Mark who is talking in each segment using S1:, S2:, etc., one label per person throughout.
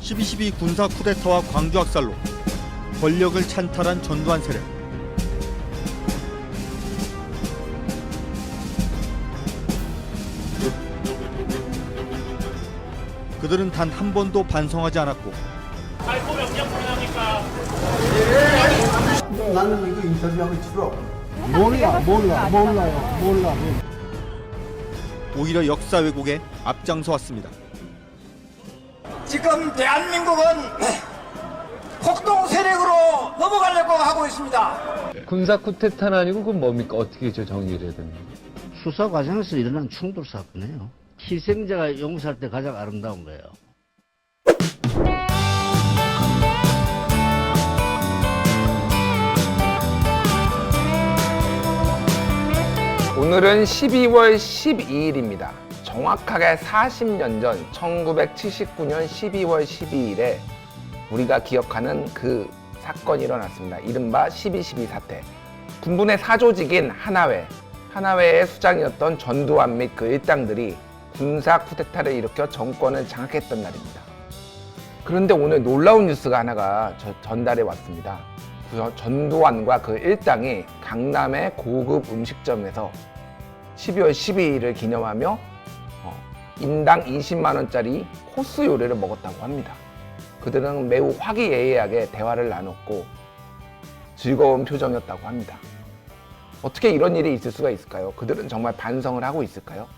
S1: 12.12 군사 쿠데타와 광주 학살로 권력을 찬탈한 전두환 세력. 그들은 단 한 번도 반성하지 않았고
S2: 발포 명령 불가합니까?
S3: 나는 이거 인터뷰하기 싫어.
S4: 몰라요.
S1: 오히려 역사 왜곡에 앞장서 왔습니다.
S5: 지금 대한민국은 폭동 세력으로 넘어가려고 하고 있습니다.
S6: 군사 쿠데타는 아니고 그건 뭡니까? 어떻게 정의를 해야 됩니까?
S4: 수사 과정에서 일어난 충돌 사건이에요. 희생자가 용서할 때 가장 아름다운 거예요.
S7: 오늘은 12월 12일입니다. 정확하게 40년 전 1979년 12월 12일에 우리가 기억하는 그 사건이 일어났습니다. 이른바 12.12 사태. 군부의 사조직인 하나회의 수장이었던 전두환 및 그 일당들이 군사 쿠데타를 일으켜 정권을 장악했던 날입니다. 그런데 오늘 놀라운 뉴스가 하나가 전달해 왔습니다. 전두환과 그 일당이 강남의 고급 음식점에서 12월 12일을 기념하며 인당 20만 원짜리 코스 요리를 먹었다고 합니다. 그들은 매우 화기애애하게 대화를 나눴고 즐거운 표정이었다고 합니다. 어떻게 이런 일이 있을 수가 있을까요? 그들은 정말 반성을 하고 있을까요?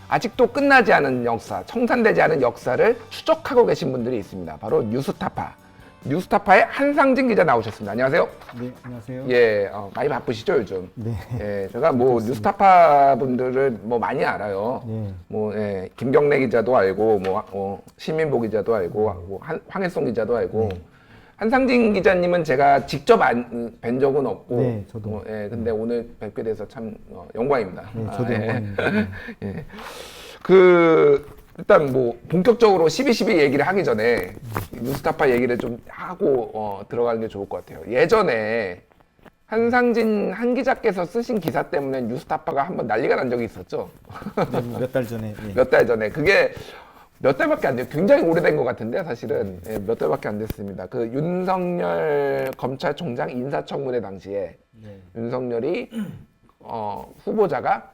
S7: 아직도 끝나지 않은 역사, 청산되지 않은 역사를 추적하고 계신 분들이 있습니다. 바로 뉴스타파의 한상진 기자 나오셨습니다. 안녕하세요.
S8: 네, 안녕하세요.
S7: 예, 많이 바쁘시죠 요즘?
S8: 네.
S7: 예, 제가 뭐 뉴스타파 분들을 뭐 많이 알아요.
S8: 네.
S7: 뭐 김경래 기자도 알고, 시민보 기자도 알고, 황혜송 기자도 알고.
S8: 네.
S7: 한상진 기자님은 제가 직접 뵌 적은 없고,
S8: 네, 저도.
S7: 근데 오늘 뵙게 돼서 참 영광입니다.
S8: 네, 저도 영광입니다.
S7: 예. 일단 뭐 본격적으로 12.12 얘기를 하기 전에 뉴스타파 얘기를 좀 하고 들어가는 게 좋을 것 같아요. 예전에 한상진 한 기자께서 쓰신 기사 때문에 뉴스타파가 한번 난리가 난 적이 있었죠.
S8: 네, 몇 달 전에. 예.
S7: 몇 달 전에. 그게 몇 달밖에 안 돼요. 굉장히 오래된 것 같은데 사실은 몇 달밖에 안 됐습니다. 그 윤석열 검찰총장 인사청문회 당시에 윤석열이 후보자가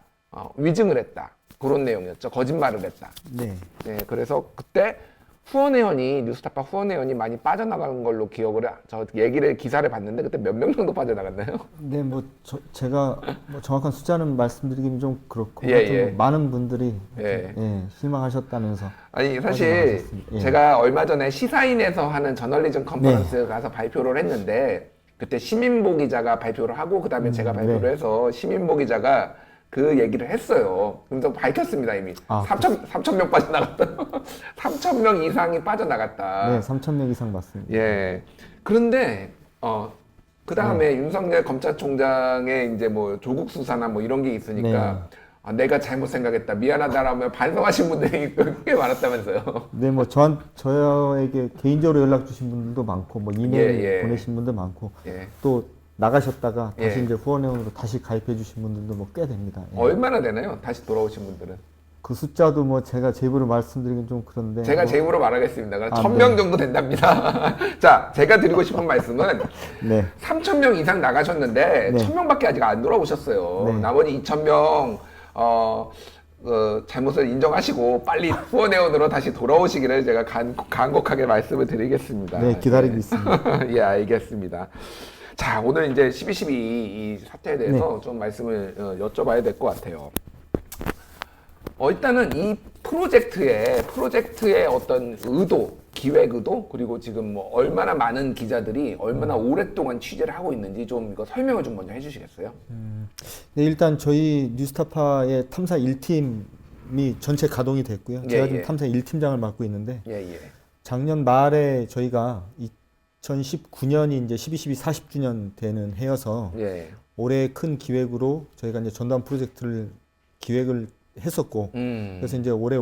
S7: 위증을 했다. 그런 내용이었죠. 거짓말을 했다.
S8: 네.
S7: 네, 그래서 그때 뉴스타파 후원회원이 많이 빠져나간 걸로 저 기사를 봤는데 그때 몇 명 정도 빠져나갔나요?
S8: 네, 제가 정확한 숫자는 말씀드리기는 좀 그렇고
S7: 예.
S8: 많은 분들이
S7: 예.
S8: 실망하셨다면서.
S7: 아니 사실
S8: 빠져나가셨습니다. 예.
S7: 제가 얼마 전에 시사인에서 하는 저널리즘 컨퍼런스 가서 발표를 했는데 그때 시민보 기자가 발표를 하고 그다음에 제가 발표를 해서 시민보 기자가 그 얘기를 했어요. 그래서 밝혔습니다 이미. 3천 명 빠져나갔다. 3천 명 이상이 빠져나갔다.
S8: 네, 3,000명 이상 맞습니다.
S7: 예. 그런데 그 다음에 윤석열 검찰총장의 이제 뭐 조국 수사나 뭐 이런 게 있으니까 내가 잘못 생각했다, 미안하다라며 반성하신 분들이 꽤 많았다면서요.
S8: 네, 저에게 개인적으로 연락 주신 분들도 많고, 이메일 보내신 분도 많고, 또 나가셨다가 다시 이제 후원회원으로 다시 가입해 주신 분들도 꽤 됩니다. 예.
S7: 얼마나 되나요? 다시 돌아오신 분들은?
S8: 그 숫자도 제가 제 입으로 말씀드리긴 좀 그런데.
S7: 제가 제 입으로 말하겠습니다. 그럼 1,000명 정도 된답니다. 자, 제가 드리고 싶은 말씀은 3,000명 이상 나가셨는데 1,000명밖에 아직 안 돌아오셨어요. 나머지 2,000명 잘못을 인정하시고 빨리 후원회원으로 다시 돌아오시기를 제가 간곡하게 말씀을 드리겠습니다.
S8: 네, 기다리고 있습니다.
S7: 예, 알겠습니다. 자, 오늘 이제 12.12 이 사태에 대해서 좀 말씀을 여쭤봐야 될 것 같아요. 일단은 이 프로젝트의 어떤 의도, 기획 의도, 그리고 지금 얼마나 많은 기자들이 얼마나 오랫동안 취재를 하고 있는지 좀 이거 설명을 좀 먼저 해주시겠어요?
S8: 네, 일단 저희 뉴스타파의 탐사 1팀이 전체 가동이 됐고요. 제가 지금 탐사 1팀장을 맡고 있는데 작년 말에 저희가 2019년이 이제 12.12 40주년 되는 해여서 올해 큰 기획으로 저희가 이제 전두환 프로젝트를 기획을 했었고 그래서 이제 올해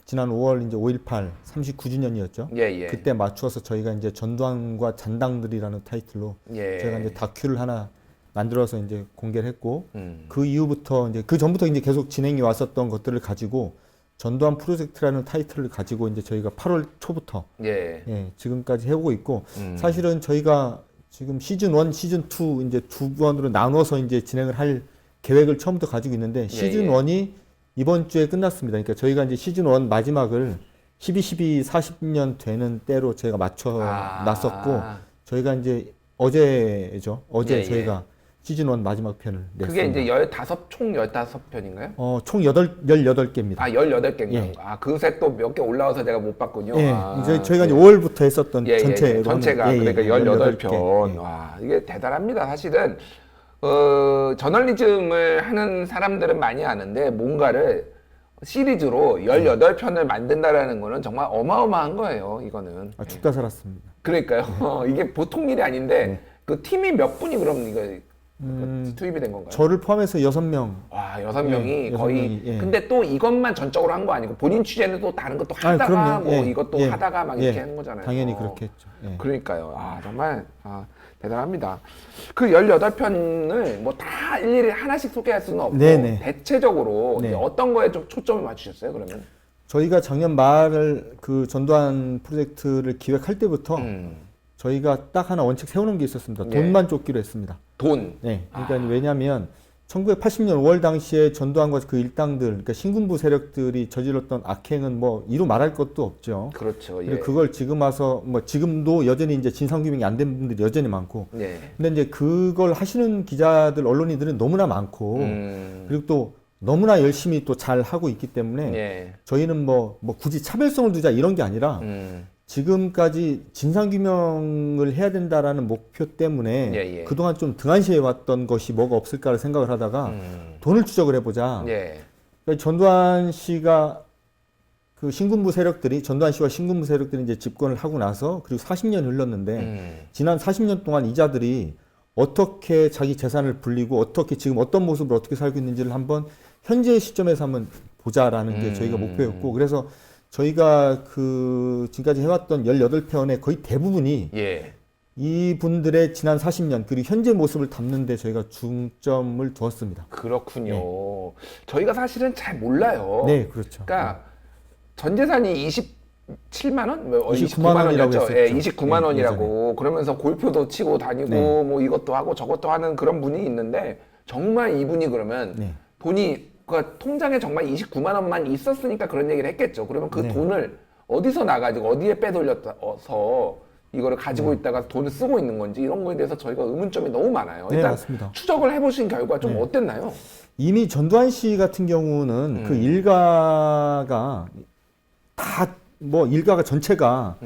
S8: 지난 5월 이제 5.18 39주년이었죠. 그때 맞추어서 저희가 이제 전두환과 잔당들이라는 타이틀로 저희가 이제 다큐를 하나 만들어서 이제 공개를 했고 그 이후부터 이제 그 전부터 이제 계속 진행이 왔었던 것들을 가지고 전두환 프로젝트라는 타이틀을 가지고 이제 저희가 8월 초부터 지금까지 해오고 있고 사실은 저희가 지금 시즌 1, 시즌 2 이제 두 번으로 나눠서 이제 진행을 할 계획을 처음부터 가지고 있는데 시즌 1이 이번 주에 끝났습니다. 그러니까 저희가 이제 시즌 1 마지막을 12, 40년 되는 때로 저희가 맞춰 놨었고 저희가 이제 어제죠. 어제 저희가 시즌 1 마지막 편을 냈습니다.
S7: 그게 이제 총 15편인가요?
S8: 총 18개입니다.
S7: 18개인가요? 그새 또 몇 개 올라와서 내가 못 봤군요.
S8: 이제 저희가 이제 5월부터 했었던
S7: 전체가 그러니까 18편.
S8: 18개.
S7: 와, 이게 대단합니다. 사실은 저널리즘을 하는 사람들은 많이 아는데 뭔가를 시리즈로 18편을 만든다라는 거는 정말 어마어마한 거예요, 이거는.
S8: 죽다 살았습니다.
S7: 그러니까요. 이게 보통 일이 아닌데 그 팀이 몇 분이 그럼 이거 투입이 된 건가요?
S8: 저를 포함해서 6명.
S7: 와, 6명이 거의.
S8: 6명이,
S7: 근데 또 이것만 전적으로 한 거 아니고 본인 취재는 또 다른 것도 하다가 이것도 하다가 막 이렇게 한 거잖아요.
S8: 당연히 그렇게 했죠.
S7: 그러니까요. 정말 대단합니다. 그 18편을 뭐 다 일일이 하나씩 소개할 수는 없고 대체적으로 어떤 거에 좀 초점을 맞추셨어요, 그러면?
S8: 저희가 작년 말 그 전두환 프로젝트를 기획할 때부터 저희가 딱 하나 원칙 세우는 게 있었습니다. 돈만 쫓기로 했습니다.
S7: 돈?
S8: 그러니까 왜냐하면 1980년 5월 당시에 전두환과 그 일당들, 그러니까 신군부 세력들이 저질렀던 악행은 뭐 이루 말할 것도 없죠.
S7: 그렇죠.
S8: 그걸 지금 와서 뭐 지금도 여전히 이제 진상규명이 안 된 분들이 여전히 많고. 근데 이제 그걸 하시는 기자들, 언론인들은 너무나 많고, 그리고 또 너무나 열심히 또 잘 하고 있기 때문에 저희는 뭐 굳이 차별성을 두자 이런 게 아니라 지금까지 진상규명을 해야 된다라는 목표 때문에 그동안 좀 등한시해 왔던 것이 뭐가 없을까를 생각을 하다가 돈을 추적을 해보자. 그러니까 전두환 씨가 그 신군부 세력들이, 전두환 씨와 신군부 세력들이 이제 집권을 하고 나서 그리고 40년 흘렀는데 지난 40년 동안 이자들이 어떻게 자기 재산을 불리고 어떻게 지금 어떤 모습으로 어떻게 살고 있는지를 한번 현재 시점에서 한번 보자라는 게 저희가 목표였고, 그래서 저희가 그 지금까지 해왔던 18편의 거의 대부분이 이분들의 지난 40년 그리고 현재 모습을 담는데 저희가 중점을 두었습니다.
S7: 그렇군요. 저희가 사실은 잘 몰라요.
S8: 네, 그렇죠.
S7: 그러니까 전 재산이 27만 원?
S8: 29만 원이라고 했었죠.
S7: 29만 원이라고. 그러면서 골프도 치고 다니고 뭐 이것도 하고 저것도 하는 그런 분이 있는데 정말 이분이 그러면 돈이 그러니까 통장에 정말 29만 원만 있었으니까 그런 얘기를 했겠죠. 그러면 그 돈을 어디서 나가지고 어디에 빼돌려서 이거를 가지고 있다가 돈을 쓰고 있는 건지 이런 거에 대해서 저희가 의문점이 너무 많아요. 일단
S8: 맞습니다.
S7: 추적을 해보신 결과 좀 어땠나요?
S8: 이미 전두환 씨 같은 경우는 그 일가가 다 뭐 일가가 전체가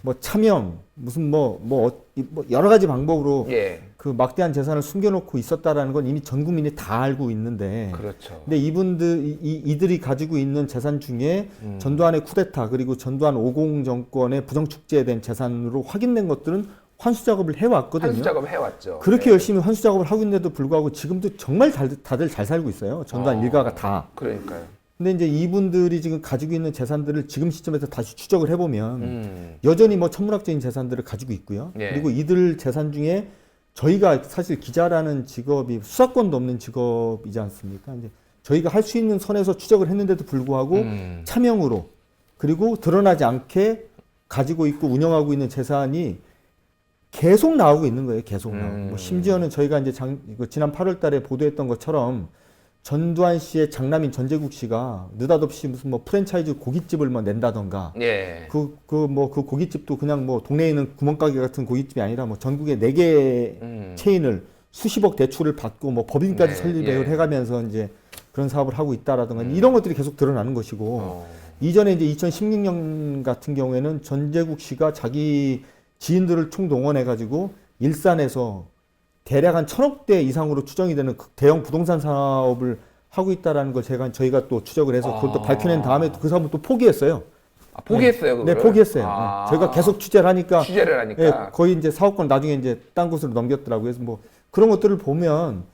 S8: 뭐 차명 무슨 뭐 여러 가지 방법으로 그 막대한 재산을 숨겨놓고 있었다라는 건 이미 전 국민이 다 알고 있는데.
S7: 그렇죠.
S8: 근데 이들이 가지고 있는 재산 중에 전두환의 쿠데타 그리고 전두환 50 정권의 부정축제된 재산으로 확인된 것들은 환수 작업을 해왔거든요.
S7: 환수 작업을 해왔죠.
S8: 그렇게 열심히 환수 작업을 하고 있는데도 불구하고 지금도 정말 다들 잘 살고 있어요. 전두환 일가가 다.
S7: 그러니까요.
S8: 근데 이제 이분들이 지금 가지고 있는 재산들을 지금 시점에서 다시 추적을 해보면 여전히 뭐 천문학적인 재산들을 가지고 있고요. 그리고 이들 재산 중에 저희가 사실 기자라는 직업이 수사권도 없는 직업이지 않습니까? 이제 저희가 할 수 있는 선에서 추적을 했는데도 불구하고 차명으로 그리고 드러나지 않게 가지고 있고 운영하고 있는 재산이 계속 나오고 있는 거예요. 계속 나오고. 뭐 심지어는 저희가 이제 지난 8월 달에 보도했던 것처럼 전두환 씨의 장남인 전재국 씨가 느닷없이 무슨 뭐 프랜차이즈 고깃집을 뭐 낸다던가. 그 고깃집도 그냥 뭐 동네에 있는 구멍가게 같은 고깃집이 아니라 뭐 전국에 4개 체인을 수십억 대출을 받고 뭐 법인까지 설립을 해가면서 이제 그런 사업을 하고 있다라던가 이런 것들이 계속 드러나는 것이고 이전에 이제 2016년 같은 경우에는 전재국 씨가 자기 지인들을 총동원해가지고 일산에서 대략 한 1,000억대 이상으로 추정이 되는 대형 부동산 사업을 하고 있다라는 걸 저희가 또 추적을 해서 그걸 또 밝혀낸 다음에 그 사업을 또 포기했어요.
S7: 포기했어요, 그거를?
S8: 네, 포기했어요. 저희가 계속 취재를 하니까 거의 이제 사업권 나중에 이제 딴 곳으로 넘겼더라고요. 그래서 뭐 그런 것들을 보면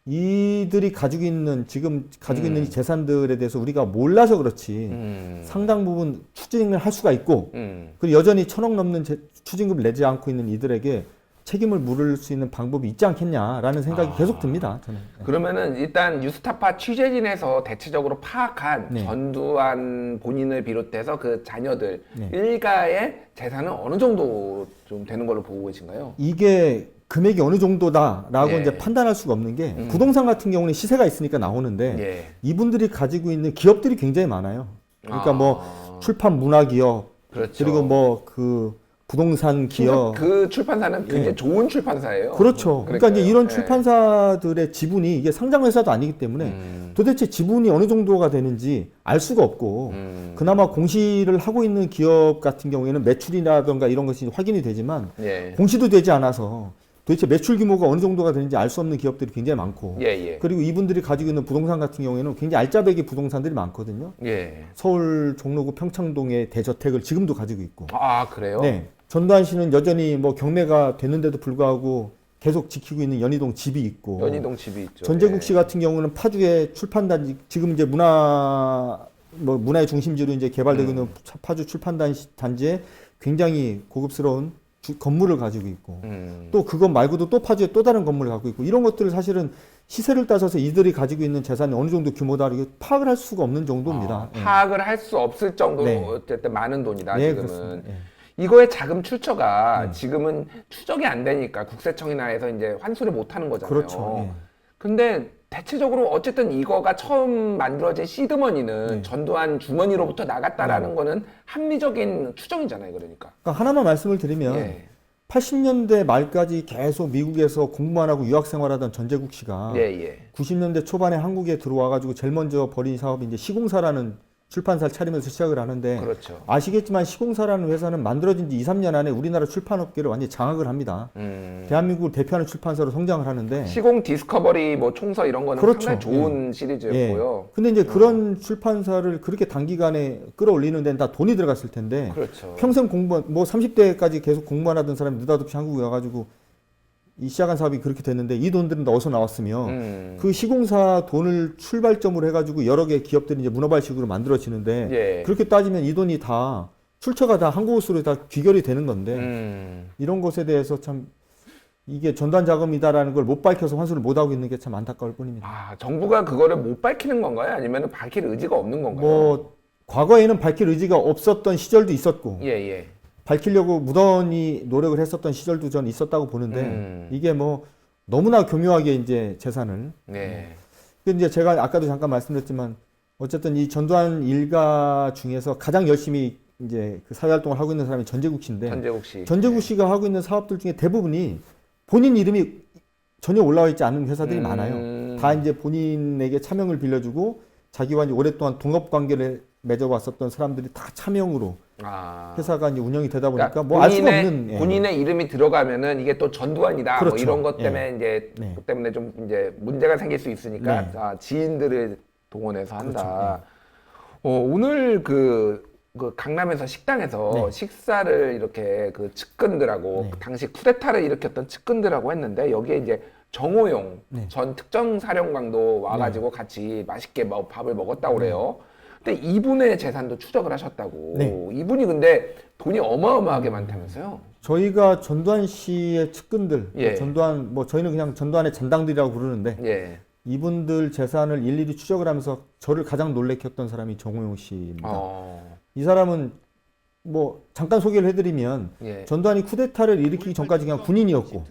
S8: 이들이 가지고 있는 지금 가지고 있는 이 재산들에 대해서 우리가 몰라서 그렇지 상당 부분 추징을 할 수가 있고 그리고 여전히 1,000억 넘는 추징금을 내지 않고 있는 이들에게 책임을 물을 수 있는 방법이 있지 않겠냐라는 생각이 계속 듭니다. 저는.
S7: 그러면은 일단 뉴스타파 취재진에서 대체적으로 파악한
S8: 네.
S7: 전두환 본인을 비롯해서 그 자녀들
S8: 네.
S7: 일가의 재산은 어느 정도 좀 되는 걸로 보고 계신가요?
S8: 이게 금액이 어느 정도다라고
S7: 예.
S8: 이제 판단할 수가 없는 게 부동산 같은 경우는 시세가 있으니까 나오는데
S7: 예.
S8: 이분들이 가지고 있는 기업들이 굉장히 많아요. 그러니까 뭐 출판 문화 기업
S7: 그렇죠.
S8: 그리고 뭐 그 부동산 기업
S7: 그 출판사는 굉장히
S8: 예.
S7: 좋은 출판사예요.
S8: 그렇죠. 그러니까 이제 이런
S7: 예.
S8: 출판사들의 지분이 이게 상장 회사도 아니기 때문에 도대체 지분이 어느 정도가 되는지 알 수가 없고 그나마 공시를 하고 있는 기업 같은 경우에는 매출이라든가 이런 것이 확인이 되지만
S7: 예.
S8: 공시도 되지 않아서 도대체 매출 규모가 어느 정도가 되는지 알 수 없는 기업들이 굉장히 많고
S7: 예.
S8: 그리고 이분들이 가지고 있는 부동산 같은 경우에는 굉장히 알짜배기 부동산들이 많거든요.
S7: 예.
S8: 서울 종로구 평창동의 대저택을 지금도 가지고 있고.
S7: 아 그래요?
S8: 네. 전두환 씨는 여전히 뭐 경매가 됐는데도 불구하고 계속 지키고 있는 연희동 집이 있고.
S7: 연희동 집이 있죠.
S8: 전재국 씨
S7: 예.
S8: 같은 경우는 파주의 출판단지 지금 이제 문화의 중심지로 이제 개발되고 있는 파주 출판단지에 굉장히 고급스러운 건물을 가지고 있고 또 그것 말고도 또 파주에 또 다른 건물을 갖고 있고 이런 것들을 사실은 시세를 따져서 이들이 가지고 있는 재산이 어느 정도 규모다 이렇게 파악을 할 수가 없는 정도입니다. 예.
S7: 파악을 할 수 없을 정도로
S8: 네.
S7: 어쨌든 많은 돈이다
S8: 네,
S7: 지금은.
S8: 그렇습니다. 예.
S7: 이거의 자금 출처가 지금은 추적이 안 되니까 국세청이나 해서 이제 환수를 못 하는 거잖아요.
S8: 그렇죠. 예.
S7: 근데 대체적으로 어쨌든 이거가 처음 만들어진 시드머니는 전두환 주머니로부터 나갔다라는 거는 합리적인 추정이잖아요. 그러니까
S8: 하나만 말씀을 드리면
S7: 예.
S8: 80년대 말까지 계속 미국에서 공부만 하고 유학 생활하던 전재국 씨가
S7: 예.
S8: 90년대 초반에 한국에 들어와가지고 제일 먼저 벌인 사업이 이제 시공사라는 출판사를 차리면서 시작을 하는데
S7: 그렇죠.
S8: 아시겠지만 시공사라는 회사는 만들어진 지 2, 3년 안에 우리나라 출판업계를 완전히 장악을 합니다. 대한민국을 대표하는 출판사로 성장을 하는데
S7: 시공 디스커버리 뭐 총서 이런 거는
S8: 그렇죠.
S7: 상당히 좋은 시리즈였고요.
S8: 근데 이제 그런 출판사를 그렇게 단기간에 끌어올리는 데는 다 돈이 들어갔을 텐데
S7: 그렇죠.
S8: 평생 공부 뭐 30대까지 계속 공부만 하던 사람이 느닷없이 한국에 와가지고 이 시작한 사업이 그렇게 됐는데 이 돈들은 다 어디서 나왔으며 그 시공사 돈을 출발점으로 해가지고 여러 개 기업들이 이제 문어발식으로 만들어지는데
S7: 예.
S8: 그렇게 따지면 이 돈이 다 출처가 다 한국으로 다 귀결이 되는 건데 이런 것에 대해서 참 이게 전단 자금이다라는 걸 못 밝혀서 환수를 못 하고 있는 게 참 안타까울 뿐입니다.
S7: 아, 정부가 그거를 못 밝히는 건가요? 아니면 밝힐 의지가 없는 건가요?
S8: 뭐 과거에는 밝힐 의지가 없었던 시절도 있었고
S7: 예.
S8: 밝히려고 무던히 노력을 했었던 시절도 전 있었다고 보는데 이게 뭐 너무나 교묘하게 이제 재산을.
S7: 네.
S8: 근데 이제 제가 아까도 잠깐 말씀드렸지만 어쨌든 이 전두환 일가 중에서 가장 열심히 이제 그 사회활동을 하고 있는 사람이 전재국 씨인데 전재국 씨가 하고 있는 사업들 중에 대부분이 본인 이름이 전혀 올라와 있지 않은 회사들이 많아요. 다 이제 본인에게 차명을 빌려주고 자기와 이제 오랫동안 동업 관계를 맺어왔었던 사람들이 다 차명으로 회사가 이제 운영이 되다 보니까
S7: 그러니까
S8: 뭐 알 수가 없는
S7: 본인의 이름이 들어가면은 이게 또 전두환이다
S8: 그렇죠.
S7: 뭐 이런 것 때문에 이제
S8: 네.
S7: 그 때문에 좀 이제 문제가 생길 수 있으니까
S8: 네.
S7: 지인들을 동원해서 한다.
S8: 그렇죠.
S7: 오늘 그 강남에서 식당에서 식사를 이렇게 그 측근들하고 그 당시 쿠데타를 일으켰던 측근들하고 했는데 여기에 이제 정호용 전 특정사령관도 와가지고 같이 맛있게 밥을 먹었다고 그래요. 근데 이분의 재산도 추적을 하셨다고. 이분이 근데 돈이 어마어마하게 많다면서요?
S8: 저희가 전두환 씨의 측근들, 전두환 뭐 저희는 그냥 전두환의 잔당들이라고 부르는데 이분들 재산을 일일이 추적을 하면서 저를 가장 놀래켰던 사람이 정호용 씨입니다. 이 사람은 뭐 잠깐 소개를 해드리면 전두환이 쿠데타를 일으키기 전까지 그냥 군인이었고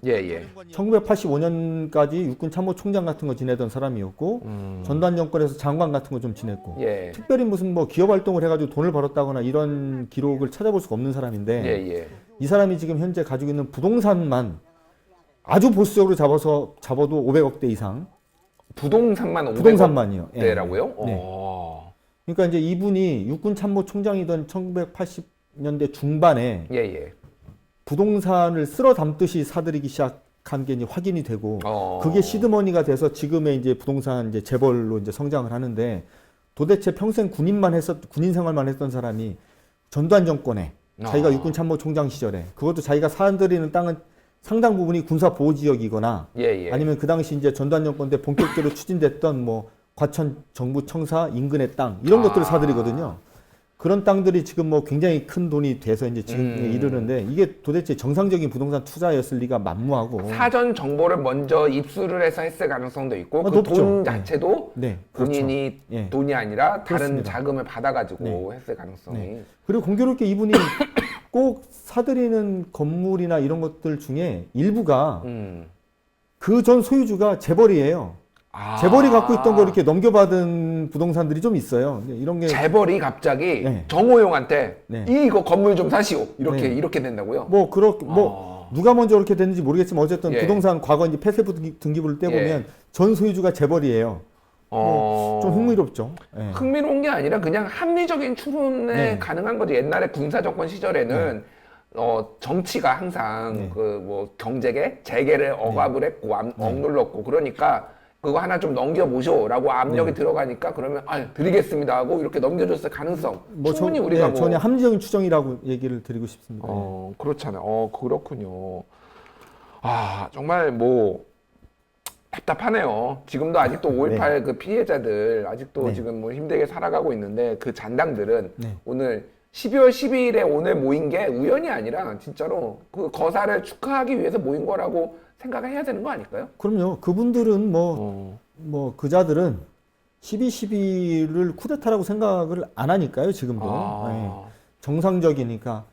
S8: 1985년까지 육군 참모총장 같은 거 지내던 사람이었고 전두환 정권에서 장관 같은 거 좀 지냈고 특별히 무슨 뭐 기업 활동을 해가지고 돈을 벌었다거나 이런 기록을 찾아볼 수가 없는 사람인데 이 사람이 지금 현재 가지고 있는 부동산만 아주 보수적으로 잡아도 500억대 이상 부동산만이요.
S7: 대라고요?
S8: 그러니까 이제 이분이 육군 참모총장이던 1980년대 중반에 부동산을 쓸어 담듯이 사들이기 시작한 게 이제 확인이 되고 그게 시드머니가 돼서 지금의 이제 부동산 이제 재벌로 이제 성장을 하는데 도대체 평생 군인 생활만 했던 사람이 전두환 정권에 자기가 육군 참모총장 시절에 그것도 자기가 사들이는 땅은 상당 부분이 군사 보호 지역이거나 아니면 그 당시 이제 전두환 정권 때 본격적으로 추진됐던 뭐 과천 정부 청사 인근의 땅 이런 것들을 사들이거든요. 그런 땅들이 지금 뭐 굉장히 큰 돈이 돼서 이제 지금 이르는데 이게 도대체 정상적인 부동산 투자였을 리가 만무하고
S7: 사전 정보를 먼저 입수를 해서 했을 가능성도 있고 그
S8: 높죠.
S7: 돈 자체도
S8: 네, 그렇죠.
S7: 본인이
S8: 예.
S7: 돈이 아니라 다른
S8: 그렇습니다.
S7: 자금을 받아가지고
S8: 네.
S7: 했을 가능성이
S8: 네. 그리고 공교롭게 이분이 꼭 사들이는 건물이나 이런 것들 중에 일부가 그 전 소유주가 재벌이에요. 재벌이 갖고 있던 거 이렇게 넘겨받은 부동산들이 좀 있어요. 이런 게
S7: 재벌이 갑자기
S8: 네.
S7: 정호용한테
S8: 네.
S7: 이거 건물 좀 사시오 이렇게
S8: 네.
S7: 이렇게 된다고요?
S8: 뭐 그렇게 뭐 누가 먼저 그렇게 됐는지 모르겠지만 어쨌든
S7: 예.
S8: 부동산 과거 이제 폐쇄부 등기부를 떼보면
S7: 예.
S8: 전 소유주가 재벌이에요. 좀 흥미롭죠. 예.
S7: 흥미로운 게 아니라 그냥 합리적인 추론에
S8: 네.
S7: 가능한 거지. 옛날에 군사 정권 시절에는 정치가 항상
S8: 네.
S7: 그 뭐 경제계 재계를 억압을 했고 억눌렀고 그러니까 그거 하나 좀 넘겨보쇼라고 압력이 들어가니까 그러면 드리겠습니다 하고 이렇게 넘겨줬을 가능성 충분히 우리가 뭐
S8: 전혀 합리적인 추정이라고 얘기를 드리고 싶습니다.
S7: 그렇잖아요. 그렇군요. 정말 뭐 답답하네요. 지금도 아직도 5.18 그 피해자들 아직도 지금 뭐 힘들게 살아가고 있는데 그 잔당들은 오늘 12월 12일에 오늘 모인 게 우연이 아니라 진짜로 그 거사를 축하하기 위해서 모인 거라고 생각을 해야 되는 거 아닐까요?
S8: 그럼요. 그분들은 뭐 그자들은 12.12를 쿠데타라고 생각을 안 하니까요. 지금도. 정상적이니까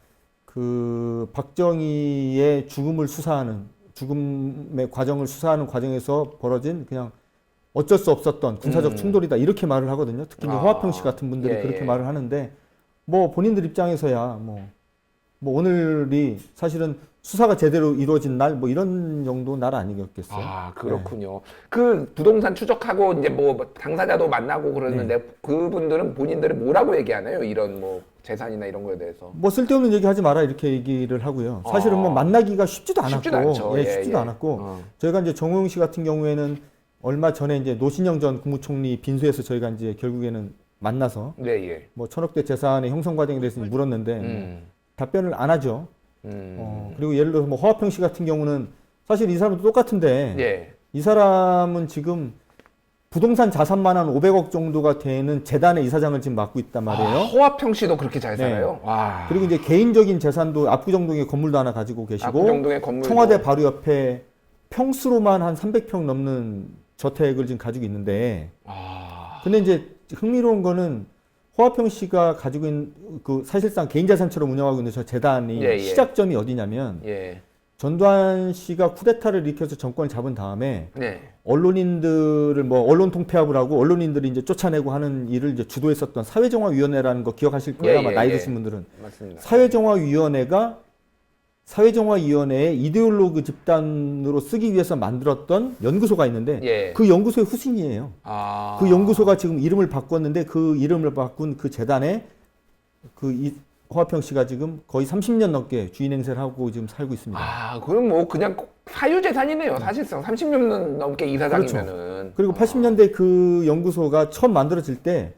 S8: 그 박정희의 죽음을 수사하는 죽음의 과정을 수사하는 과정에서 벌어진 그냥 어쩔 수 없었던 군사적 충돌이다 이렇게 말을 하거든요. 특히 이제 호화평 씨 같은 분들이 그렇게 말을 하는데 뭐 본인들 입장에서야 뭐 오늘이 사실은 수사가 제대로 이루어진 날 뭐 이런 정도 날 아니겠겠어요?
S7: 그렇군요. 그 부동산 추적하고 이제 뭐 당사자도 만나고 그러는데 그분들은 본인들이 뭐라고 얘기하나요? 이런 뭐 재산이나 이런 거에 대해서.
S8: 뭐 쓸데없는 얘기 하지 마라 이렇게 얘기를 하고요. 사실은 뭐 만나기가 쉽지도 않았고, 쉽지도 않았고 저희가 이제 정호영 씨 같은 경우에는 얼마 전에 이제 노신영 전 국무총리 빈소에서 저희가 이제 결국에는 만나서 뭐 천억대 재산의 형성 과정에 대해서 물었는데 답변을 안 하죠. 그리고 예를 들어서 뭐 허화평 씨 같은 경우는 사실 이 사람도 똑같은데 이 사람은 지금 부동산 자산만 한 500억 정도가 되는 재단의 이사장을 지금 맡고 있단 말이에요.
S7: 허화평 씨도 그렇게 잘 살아요?
S8: 그리고 이제 개인적인 재산도 압구정동에 건물도 하나 가지고 계시고 청와대 바로 옆에 평수로만 한 300평 넘는 저택을 지금 가지고 있는데 근데 이제 흥미로운 거는 허화평 씨가 가지고 있는 그 사실상 개인 자산처럼 운영하고 있는 저 재단이 시작점이 어디냐면 전두환 씨가 쿠데타를 일으켜서 정권을 잡은 다음에 언론인들을 뭐 언론 통폐합을 하고 언론인들이 이제 쫓아내고 하는 일을 이제 주도했었던 사회정화위원회라는 거 기억하실 거예요. 아마 나이 드신 분들은.
S7: 맞습니다.
S8: 사회정화위원회의 이데올로그 집단으로 쓰기 위해서 만들었던 연구소가 있는데 그 연구소의 후신이에요. 그 연구소가 지금 이름을 바꿨는데 그 이름을 바꾼 그 재단에 허화평 씨가 지금 거의 30년 넘게 주인 행세를 하고 지금 살고 있습니다.
S7: 그럼 뭐 그냥 사유재산이네요. 사실상 30년 넘게 이사장이면은.
S8: 그렇죠. 그리고 80년대 그 연구소가 처음 만들어질 때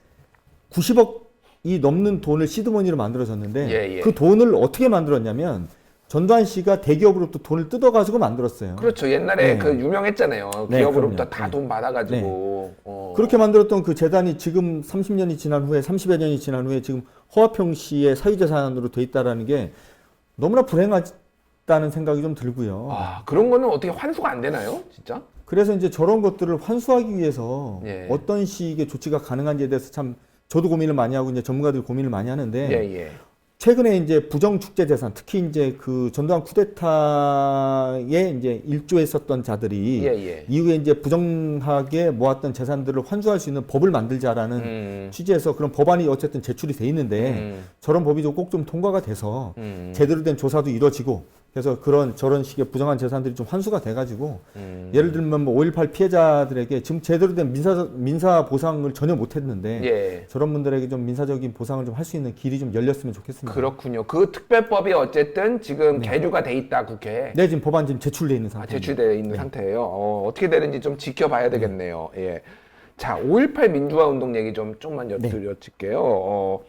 S8: 90억이 넘는 돈을 시드머니로 만들어졌는데 그 돈을 어떻게 만들었냐면 전두환 씨가 대기업으로부터 돈을 뜯어가지고 만들었어요.
S7: 그렇죠. 옛날에 그 유명했잖아요. 기업으로부터 다 돈 받아가지고.
S8: 그렇게 만들었던 그 재단이 지금 30년이 지난 후에 30여 년이 지난 후에 지금 허화평 씨의 사유재산으로 돼 있다라는 게 너무나 불행하다는 생각이 좀 들고요.
S7: 그런 거는 어떻게 환수가 안 되나요? 진짜?
S8: 그래서 이제 저런 것들을 환수하기 위해서 어떤 식의 조치가 가능한지에 대해서 참 저도 고민을 많이 하고 이제 전문가들 고민을 많이 하는데 최근에 이제 부정축제 재산, 특히 이제 그 전두환 쿠데타에 이제 일조했었던 자들이 이후에 이제 부정하게 모았던 재산들을 환수할 수 있는 법을 만들자라는 취지에서 그런 법안이 어쨌든 제출이 돼 있는데 저런 법이 좀 꼭 좀 통과가 돼서 제대로 된 조사도 이루어지고 그래서 저런 식의 부정한 재산들이 좀 환수가 돼가지고 예를 들면 뭐 5.18 피해자들에게 지금 제대로 된 민사 보상을 전혀 못했는데 저런 분들에게 좀 민사적인 보상을 좀 할 수 있는 길이 좀 열렸으면 좋겠습니다.
S7: 그렇군요. 그 특별법이 어쨌든 지금 계류가 돼 있다 국회에.
S8: 네, 지금 법안 지금 제출돼 있는 상태.
S7: 제출돼 있는 상태예요. 어떻게 되는지 좀 지켜봐야 되겠네요. 자, 5.18 민주화 운동 얘기 좀만 여쭐게요.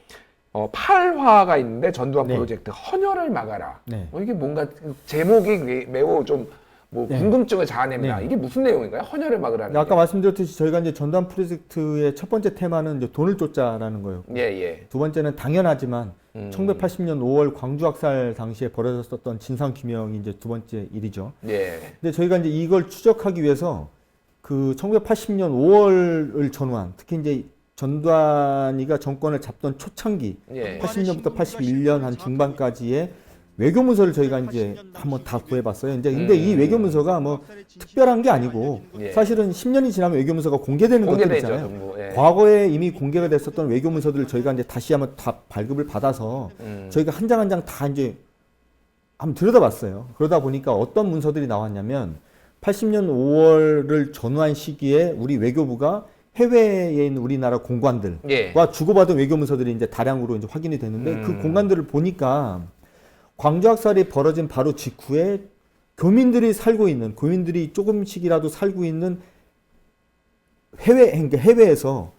S7: 8화가 있는데 전두환 프로젝트 헌혈을 막아라. 이게 뭔가 제목이 매우 좀 뭐
S8: 네.
S7: 궁금증을 자아냅니다.
S8: 네.
S7: 이게 무슨 내용인가요? 헌혈을 막으라는
S8: 아까
S7: 게.
S8: 말씀드렸듯이 저희가 이제 전두환 프로젝트의 첫 번째 테마는 이제 돈을 쫓자라는 거예요.
S7: 예.
S8: 두 번째는 당연하지만 1980년 5월 광주 학살 당시에 벌어졌었던 진상 규명이 이제 두 번째 일이죠.
S7: 예.
S8: 근데 저희가 이제 이걸 추적하기 위해서 그 1980년 5월을 전후한 특히 이제 전두환이가 정권을 잡던 초창기
S7: 예.
S8: 80년부터 81년 한 중반까지의 외교 문서를 저희가 이제 한번 다 구해봤어요. 이제 근데 이 외교 문서가 뭐 특별한 게 아니고
S7: 예.
S8: 사실은 10년이 지나면 외교 문서가 공개되는 것들
S7: 공개되죠,
S8: 있잖아요.
S7: 전부. 예.
S8: 과거에 이미 공개가 됐었던 외교 문서들을 저희가 이제 다시 한번 다 발급을 받아서 저희가 한 장 한 장 다 이제 한번 들여다봤어요. 그러다 보니까 어떤 문서들이 나왔냐면 80년 5월을 전후한 시기에 우리 외교부가 해외에 있는 우리나라 공관들과
S7: 예.
S8: 주고받은 외교 문서들이 이제 다량으로 이제 확인이 됐는데 그 공관들을 보니까 광주 학살이 벌어진 바로 직후에 교민들이 조금씩이라도 살고 있는 그러니까 해외에서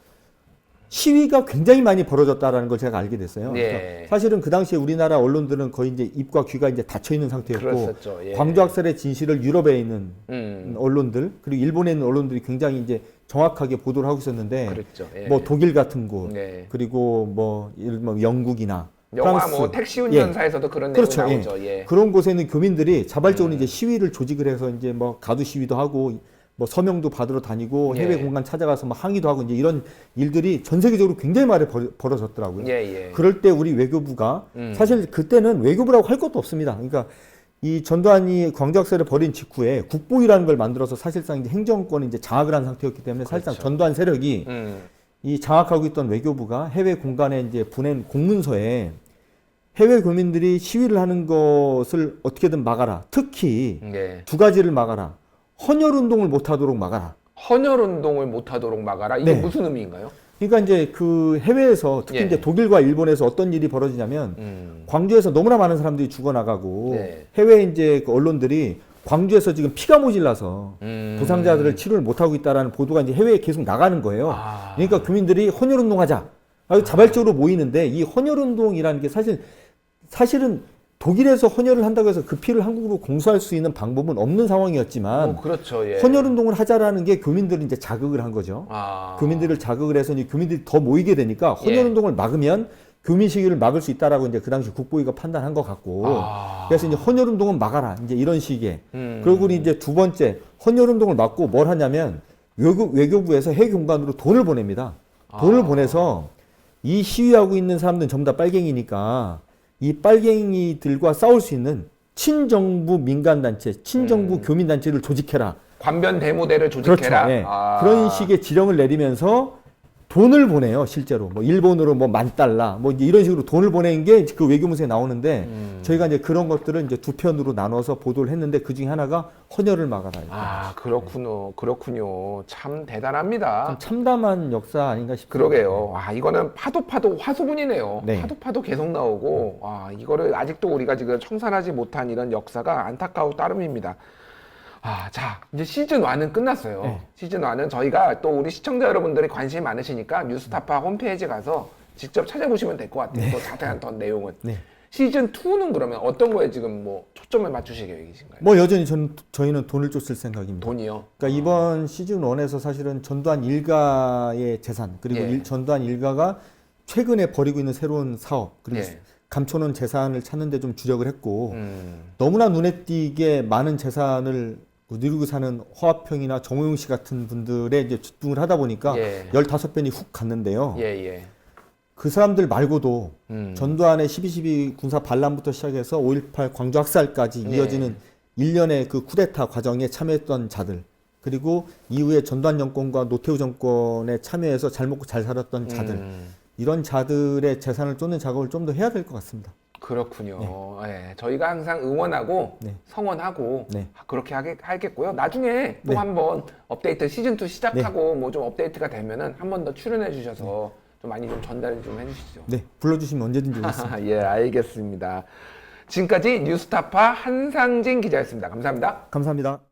S8: 시위가 굉장히 많이 벌어졌다라는 걸 제가 알게 됐어요.
S7: 예.
S8: 그러니까 사실은 그 당시에 우리나라 언론들은 거의 이제 입과 귀가 이제 닫혀 있는 상태였고,
S7: 그랬었죠. 예.
S8: 광주 학살의 진실을 유럽에 있는 언론들 그리고 일본에 있는 언론들이 굉장히 이제 정확하게 보도를 하고 있었는데,
S7: 그랬죠. 예.
S8: 뭐 독일 같은 곳,
S7: 네.
S8: 그리고 뭐 영국이나
S7: 영화
S8: 프랑스,
S7: 뭐 택시 운전사에서도 그런
S8: 그렇죠.
S7: 내용이 나오죠. 예.
S8: 그런 곳에 있는 교민들이 자발적으로 이제 시위를 조직을 해서 이제 뭐 가두 시위도 하고 뭐 서명도 받으러 다니고 해외
S7: 예.
S8: 공간 찾아가서 막 항의도 하고 이제 이런 일들이 전 세계적으로 굉장히 많이 벌어졌더라고요.
S7: 예.
S8: 그럴 때 우리 외교부가 사실 그때는 외교부라고 할 것도 없습니다. 그러니까 이 전두환이 광주학살을 벌인 직후에 국보위라는 걸 만들어서 사실상 이제 행정권을 이제 장악을 한 상태였기 때문에 사실상
S7: 그렇죠.
S8: 전두환 세력이 이 장악하고 있던 외교부가 해외 공간에 이제 보낸 공문서에 해외 교민들이 시위를 하는 것을 어떻게든 막아라. 특히
S7: 예.
S8: 두 가지를 막아라. 헌혈 운동을 못하도록 막아라.
S7: 헌혈 운동을 못하도록 막아라. 이게
S8: 네.
S7: 무슨 의미인가요?
S8: 그러니까 이제 그 해외에서 특히
S7: 예.
S8: 이제 독일과 일본에서 어떤 일이 벌어지냐면 광주에서 너무나 많은 사람들이 죽어나가고
S7: 네.
S8: 해외 이제 그 언론들이 광주에서 지금 피가 모질라서 부상자들을 치료를 못하고 있다라는 보도가 이제 해외에 계속 나가는 거예요.
S7: 아.
S8: 그러니까 교민들이 헌혈 운동하자. 자발적으로 모이는데 이 헌혈 운동이라는 게 사실은 독일에서 헌혈을 한다고 해서 그 피를 한국으로 공수할 수 있는 방법은 없는 상황이었지만
S7: 그렇죠. 예.
S8: 헌혈 운동을 하자라는 게 교민들을 이제 자극을 한 거죠.
S7: 아.
S8: 교민들을 자극을 해서 이제 교민들이 더 모이게 되니까 헌혈
S7: 예.
S8: 운동을 막으면 교민 시위를 막을 수 있다라고 이제 그 당시 국보위가 판단한 것 같고,
S7: 아.
S8: 그래서 이제 헌혈 운동은 막아라 이제 이런 식의. 그리고 이제 두 번째 헌혈 운동을 막고 뭘 하냐면 외교부에서 해외 공간으로 돈을 보냅니다. 돈을 보내서 이 시위하고 있는 사람들은 전부 다 빨갱이니까 이 빨갱이들과 싸울 수 있는 친정부 민간단체, 친정부 교민단체를 조직해라.
S7: 관변 대모대를 조직해라.
S8: 그렇죠. 예.
S7: 아.
S8: 그런 식의 지령을 내리면서 돈을 보내요, 실제로. 뭐 일본으로 뭐 $10,000, 뭐 이제 이런 식으로 돈을 보낸 게 그 외교문서에 나오는데 저희가 이제 그런 것들을 이제 두 편으로 나눠서 보도를 했는데 그 중에 하나가 헌혈을 막아라.
S7: 아, 그렇군요. 참 대단합니다.
S8: 참 참담한 역사 아닌가 싶어요.
S7: 그러게요. 아, 이거는 파도 화수분이네요.
S8: 네.
S7: 파도 계속 나오고, 아, 이거를 아직도 우리가 지금 청산하지 못한 이런 역사가 안타까울 따름입니다. 아, 자, 이제 시즌 1은 끝났어요.
S8: 네.
S7: 시즌 1은 저희가 또 우리 시청자 여러분들이 관심이 많으시니까 뉴스타파 홈페이지 가서 직접 찾아보시면 될 것 같아요. 또 자세한 더 내용은.
S8: 네.
S7: 시즌 2는 그러면 어떤 거에 지금 뭐 초점을 맞추실 계획이신가요?
S8: 뭐 여전히 저희는 돈을 쫓을 생각입니다.
S7: 돈이요?
S8: 그러니까 이번 시즌 1에서 사실은 전두환 일가의 재산 그리고
S7: 예.
S8: 전두환 일가가 최근에 벌이고 있는 새로운 사업 그리고
S7: 예.
S8: 감춰놓은 재산을 찾는 데 좀 주력을 했고 너무나 눈에 띄게 많은 재산을 누리고 사는 허화평이나 정호용 씨 같은 분들에 이제 집중을 하다 보니까
S7: 예.
S8: 15편이 훅 갔는데요.
S7: 예.
S8: 그 사람들 말고도 전두환의 12.12 군사 반란부터 시작해서 5.18 광주 학살까지
S7: 예.
S8: 이어지는 일련의 그 쿠데타 과정에 참여했던 자들 그리고 이후에 전두환 정권과 노태우 정권에 참여해서 잘 먹고 잘 살았던 자들 이런 자들의 재산을 쫓는 작업을 좀 더 해야 될 것 같습니다.
S7: 그렇군요. 네, 저희가 항상 응원하고
S8: 네.
S7: 성원하고
S8: 네.
S7: 그렇게 하겠고요. 나중에 또
S8: 네.
S7: 한번 업데이트 시즌 2 시작하고 뭐 좀 업데이트가 되면은 한 번 더 출연해 주셔서 좀 많이 좀 전달 좀 해주시죠.
S8: 네, 불러주시면 언제든지 오겠습니다.
S7: 예, 알겠습니다. 지금까지 뉴스타파 한상진 기자였습니다. 감사합니다.
S8: 감사합니다.